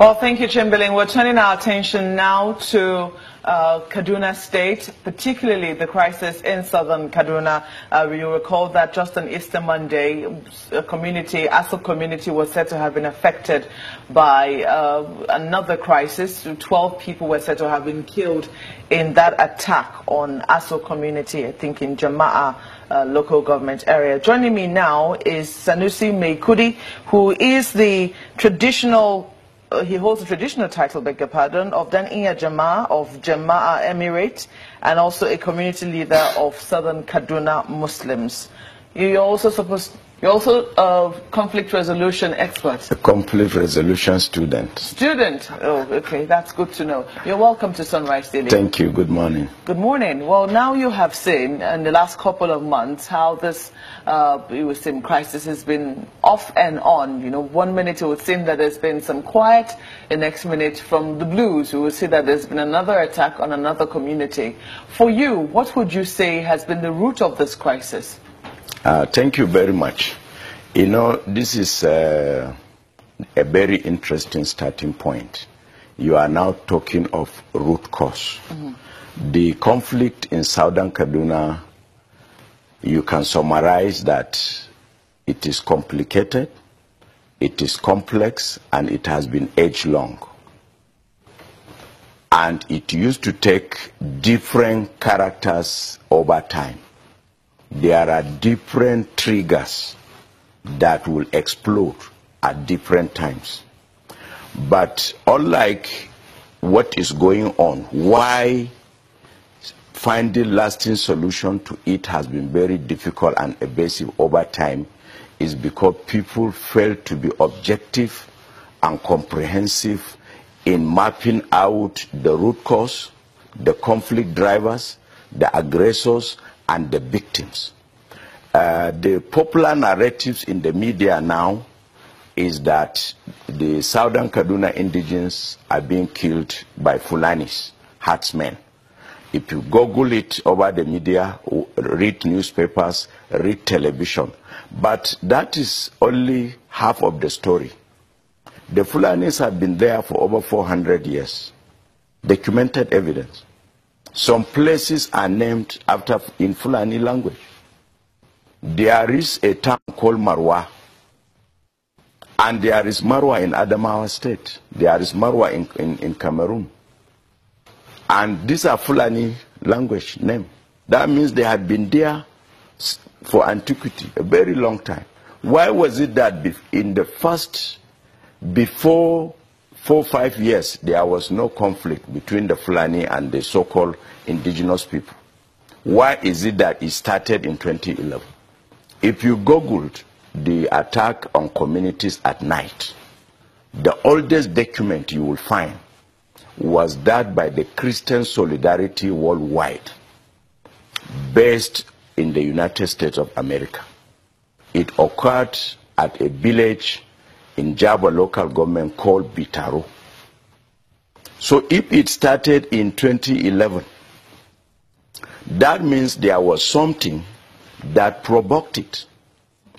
Well, thank you, Chamberlain. We're turning our attention now to Kaduna State, particularly the crisis in southern Kaduna. You recall that just on Easter Monday, a community, Aso community, was said to have been affected by another crisis. 12 people were said to have been killed in that attack on Aso community, I think in Jama'a local government area. Joining me now is Sanusi Meikudi, who is the traditional he holds a traditional title, beg your pardon, of Dan Iya Jama'a of Jama'a Emirate, and also a community leader of Southern Kaduna Muslims. You're also a conflict resolution expert. A conflict resolution student. Student? Oh, okay, that's good to know. You're welcome to Sunrise Daily. Thank you. Good morning. Good morning. Well, now you have seen in the last couple of months how this crisis has been off and on. You know, 1 minute it would seem that there's been some quiet, the next minute from the blues you will see that there's been another attack on another community. For you, what would you say has been the root of this crisis? Thank you very much. You know, this is a very interesting starting point. You are now talking of root cause. The conflict in southern Kaduna, you can summarize that it is complicated, it is complex, and it has been age-long. And it used to take different characters over time. There are different triggers that will explode at different times. But unlike what is going on, why finding lasting solution to it has been very difficult and evasive over time is because people fail to be objective and comprehensive in mapping out the root cause, the conflict drivers, the aggressors, and the victims. The popular narratives in the media now is that the southern Kaduna indigenes are being killed by Fulanis, herdsmen. If you Google it over the media, read newspapers, read television, but that is only half of the story. The Fulanis have been there for over 400 years. Documented evidence. Some places are named after in Fulani language. There is a town called Marwa, and there is Marwa in Adamawa State. There is Marwa in Cameroon. And these are Fulani language name. That means they had been there for antiquity, a very long time. Why was it that in the first, before 4 or 5 years, there was no conflict between the Fulani and the so-called indigenous people? Why is it that it started in 2011? If you Googled the attack on communities at night, the oldest document you will find was that by the Christian Solidarity Worldwide, based in the United States of America. It occurred at a village in Java local government called Bitaro. So if it started in 2011, that means there was something that provoked it.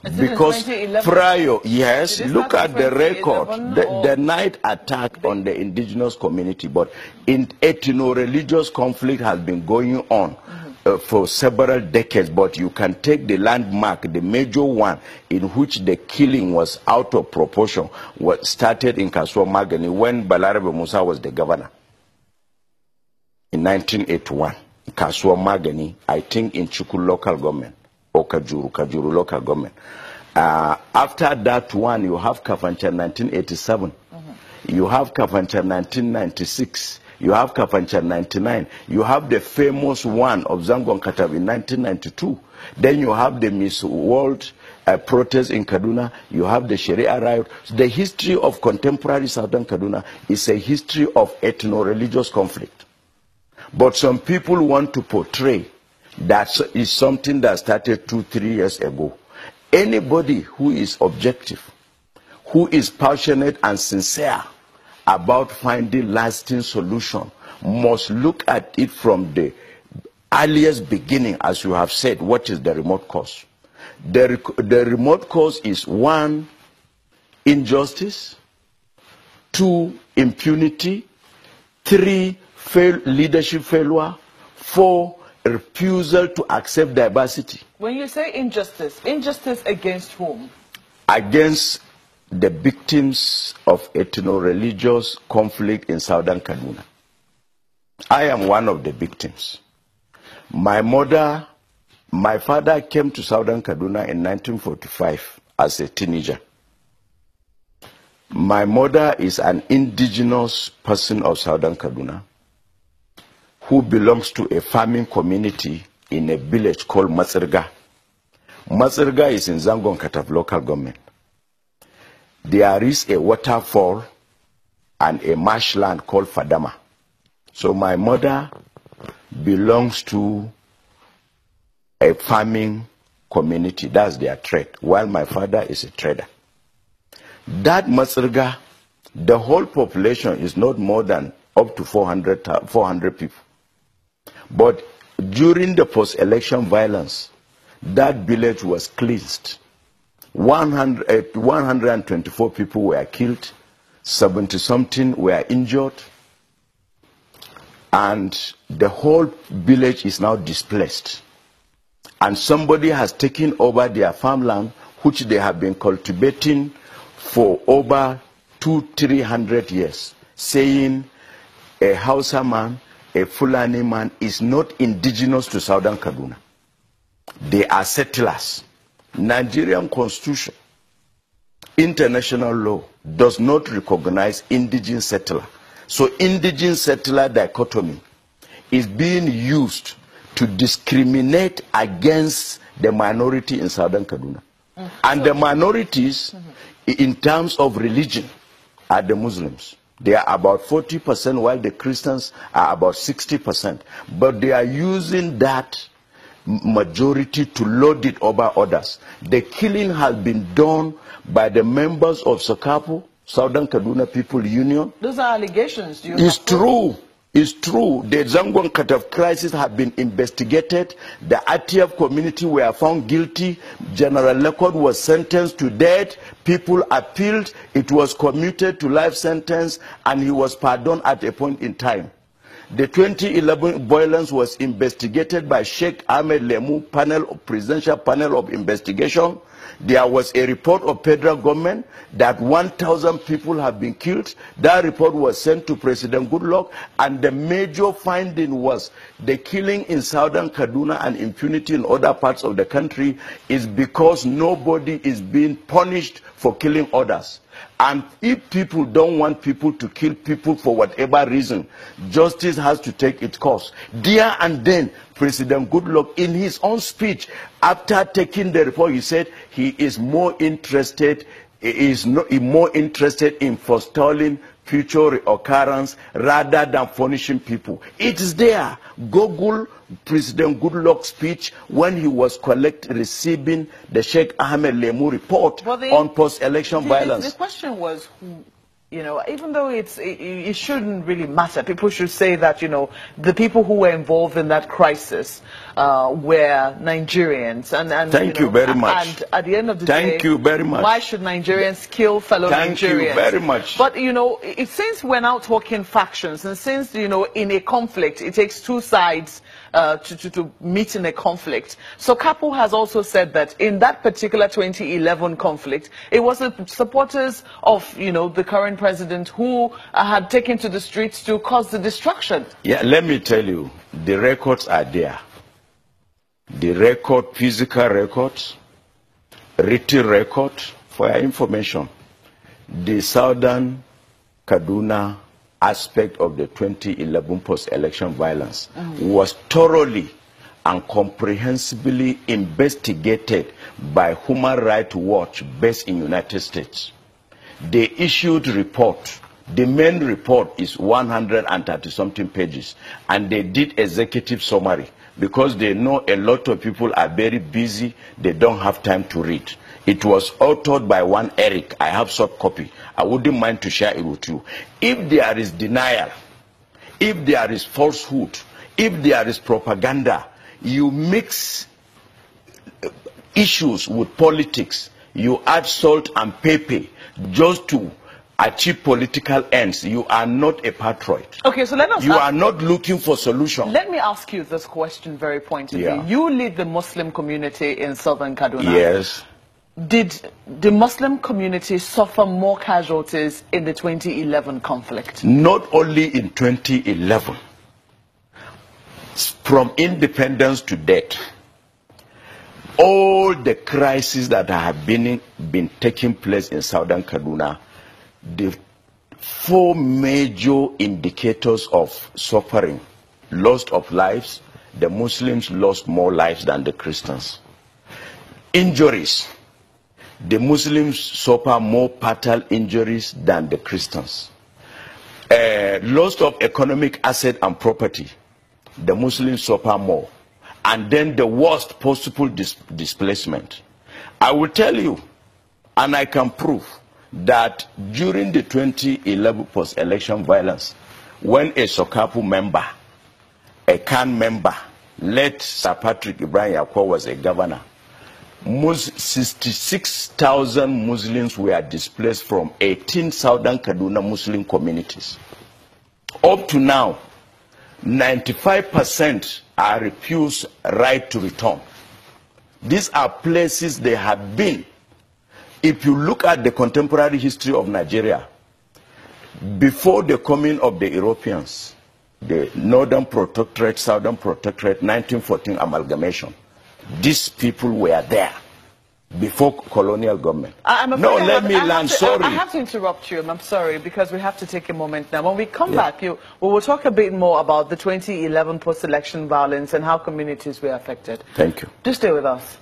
Because prior, yes, look at the record, the night attack on the indigenous community, but in ethno-religious conflict has been going on for several decades, but you can take the landmark, the major one in which the killing was out of proportion, was started in Kasuwa Magani when Balarabe Musa was the governor in 1981. Kasuwa Magani, I think in Chukwu local government, or Kajuru local government. After that one, you have Kafancha 1987, you have Kafancha 1996, you have Kafancha 99, you have the famous one of Zangon Katabi in 1992, then you have the Miss World protest in Kaduna, you have the Sharia riot. The history of contemporary southern Kaduna is a history of ethno-religious conflict. But some people want to portray that is something that started 2-3 years ago. Anybody who is objective, who is passionate and sincere about finding lasting solution, must look at it from the earliest beginning, as you have said. What is the remote cause? The remote cause is 1, injustice, 2, impunity. 3, leadership failure. 4, refusal to accept diversity. When you say injustice, injustice against whom? Against the victims of ethno-religious conflict in southern Kaduna. I am one of the victims. My father came to southern Kaduna in 1945 as a teenager. My mother is an indigenous person of southern Kaduna who belongs to a farming community in a village called Matsirga. Matsirga is in Zangon Kataf local government. There is a waterfall and a marshland called Fadama. So my mother belongs to a farming community. That's their trade, while my father is a trader. That Matsirga, the whole population is not more than up to 400 people. But during the post-election violence, that village was cleansed. 124 people were killed, 70-something were injured, and the whole village is now displaced. And somebody has taken over their farmland, which they have been cultivating for over 200-300 years, saying a Hausa man, a Fulani man is not indigenous to southern Kaduna. They are settlers. Nigerian constitution, international law does not recognize indigenous settler. So indigenous settler dichotomy is being used to discriminate against the minority in southern Kaduna. And the minorities in terms of religion are the Muslims. They are about 40%, while the Christians are about 60%. But they are using that majority to load it over others. The killing has been done by the members of Sokapo, Southern Kaduna People Union. Those are allegations. It's true. It's true. The Zangon Kataf crisis have been investigated. The ATF community were found guilty. General Lekod was sentenced to death. People appealed. It was commuted to life sentence, and he was pardoned at a point in time. The 2011 violence was investigated by Sheikh Ahmed Lemu presidential panel of investigation. There was a report of federal government that 1,000 people have been killed. That report was sent to President Goodluck, and the major finding was the killing in southern Kaduna and impunity in other parts of the country is because nobody is being punished for killing others. And if people don't want people to kill people for whatever reason, justice has to take its course. There and then, President Goodluck, in his own speech, after taking the report, he said he is more interested in forestalling future occurrence rather than punishing people. It is there. Google President Goodluck's speech when he was receiving the Sheikh Ahmed Lemu report on post-election violence. The question was, you know, even though it shouldn't really matter, people should say that, you know, the people who were involved in that crisis were Nigerians. And Thank you very much. And at the end of the day, thank you very much. Why should Nigerians kill fellow Nigerians? Thank you very much. But, you know, since we're now talking factions, and since, you know, in a conflict, it takes two sides to meet in a conflict. So Kapo has also said that in that particular 2011 conflict, it was the supporters of, you know, the current president who had taken to the streets to cause the destruction. Yeah, let me tell you, the records are there. The record, physical records, written record, for your information. The southern Kaduna aspect of the 2011 post-election violence was thoroughly and comprehensively investigated by Human Rights Watch based in United States. They issued report. The main report is 130-something pages, and they did executive summary because they know a lot of people are very busy, they don't have time to read. It was authored by one Eric. I have soft copy. I wouldn't mind to share it with you. If there is denial, if there is falsehood, if there is propaganda, you mix issues with politics, you add salt and pepper just to achieve political ends. You are not a patriot. Okay, so let us... You are not looking for solutions. Let me ask you this question very pointedly. Yeah. You lead the Muslim community in southern Kaduna. Yes. Did the Muslim community suffer more casualties in the 2011 conflict? Not only in 2011. From independence to date, all the crises that have been taking place in southern Kaduna, the 4 major indicators of suffering: loss of lives, the Muslims lost more lives than the Christians. Injuries, the Muslims suffer more fatal injuries than the Christians. Loss of economic asset and property, the Muslims suffer more. And then the worst possible displacement. I will tell you, and I can prove, that during the 2011 post-election violence, when a Sokapu member, a CAN member, led Sir Patrick Ibrahim was a governor, 66,000 Muslims were displaced from 18 southern Kaduna Muslim communities. Up to now, 95% are refused right to return. These are places they have been. If you look at the contemporary history of Nigeria, before the coming of the Europeans, the Northern Protectorate, Southern Protectorate, 1914 amalgamation, these people were there before colonial government. No, let me land. Sorry. I have to interrupt you. I'm sorry, because we have to take a moment now. When we come back, we will talk a bit more about the 2011 post-election violence and how communities were affected. Thank you. Do stay with us.